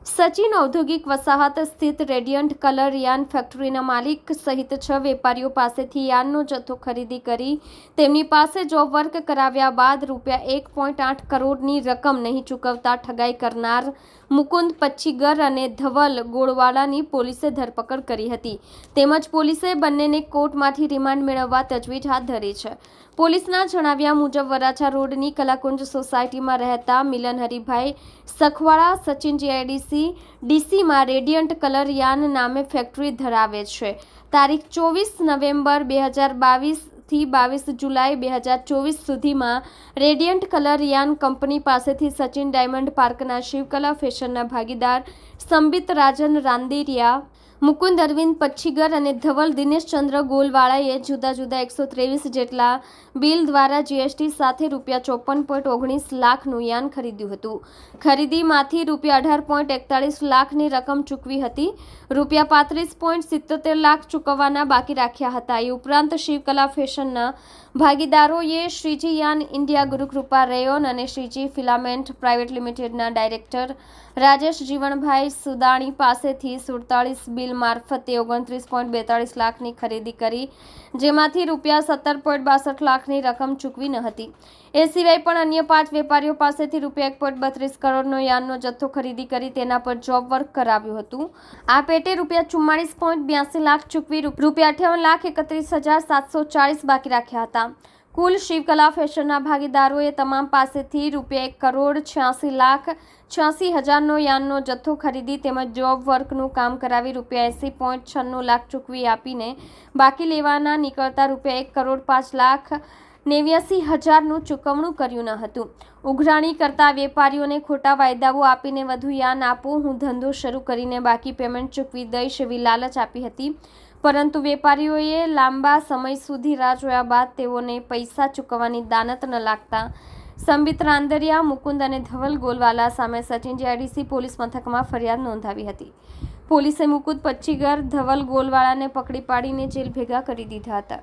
સચિન ઔદ્યોગિક વસાહત સ્થિત રેડિયન્ટ કલર યાન ફેક્ટરીના માલિક સહિત 6 વેપારીઓ પાસેથી યાનનો જથ્થો ખરીદી કરી તેમની પાસે જોબ વર્ક કરાવ્યા બાદ ₹1.8 કરોડની રકમ નહીં ચૂકવતા ઠગાઈ કરનાર મુકુંદ પચ્છીગર અને ધવલ ગોળવાલાની પોલીસે ધરપકડ કરી હતી. તેમજ પોલીસે બંનેને કોર્ટમાંથી રિમાન્ડ મેળવવા તજવીજ હાથ ધરી છે. પોલીસના જણાવ્યા મુજબ વરાછા રોડની કલાકુંજ સોસાયટીમાં રહેતા મિલન હરિભાઈ સખવાળા સચિન જીઆઈડીસી ડીસીમાં રેડિયન્ટ કલર યાન નામે ફેક્ટરી ધરાવે છે. તારીખ 24 નવેમ્બર 2022 થી 22 જુલાઈ 2024 સુધીમાં રેડિયન્ટ કલર યાન કંપની પાસેથી સચિન ડાયમંડ પાર્કના શિવકલા ફેશનના ભાગીદાર સંબિત રાજન રાંદેરિયા, મુકુંદ અરવિંદ પચ્છીગર અને ધવલ દિનેશચંદ્ર ગોલવાળાએ જુદા જુદા 123 જેટલા બિલ દ્વારા જીએસટી સાથે ₹54.19 લાખનું યાન ખરીદ્યું હતું. ખરીદીમાંથી ₹18.41 લાખની રકમ ચૂકવી હતી. ₹35.77 લાખ ચૂકવવાના બાકી રાખ્યા હતા. એ ઉપરાંત શિવકલા ફેશનના ભાગીદારોએ Shriji yarn India Gurukrupa rayon અને શ્રીજી ફિલામેન્ટ પ્રાઇવેટ લિમિટેડના ડાયરેક્ટર રાજેશ જીવણભાઈ સુદાણી પાસેથી 47 બિલ મારફતે 29.42 લાખની ખરીદી કરી, જેમાંથી ₹17.62 લાખની રકમ ચૂકવી ન હતી. એ સિવાય પણ અન્ય 5 વેપારીઓ પાસેથી ₹1.32 કરોડનો યાનનો જથ્થો ખરીદી કરી તેના પર જોબ વર્ક કરાવ્યું હતું. આ પેટે ₹44.82 લાખ ચૂકવી ₹58,31,740 બાકી રાખ્યા હતા. કુલ શિવકલા ફેશનના ભાગીદારોએ તમામ પાસેથી ₹1,86,86,000નો યાનનો જથ્થો ખરીદી તેમજ જોબ વર્કનું કામ કરાવી ₹80.96 લાખ ચૂકવી આપીને બાકી લેવાના નીકળતા ₹1,05,89,000નું ચૂકવણું કર્યું ન હતું. ઉઘરાણી કરતા વેપારીઓને ખોટા વાયદાઓ આપીને વધુ યાન આપો, હું ધંધો શરૂ કરીને બાકી પેમેન્ટ ચૂકવી દઈશ એવી લાલચ આપી હતી. પરંતુ વેપારીઓએ લાંબા સમય સુધી રાહ જોયા બાદ તેઓને પૈસા ચૂકવવાની દાનત ન લાગતા સંબિત રાંદેરિયા, મુકુંદ અને ધવલ ગોલવાલા સામે સચિન જીઆઈડીસી પોલીસ મથકમાં ફરિયાદ નોંધાવી હતી. પોલીસે મુકુંદ પચ્છીગર, ધવલ ગોલવાલાને પકડી પાડીને જેલ ભેગા કરી દીધા હતા.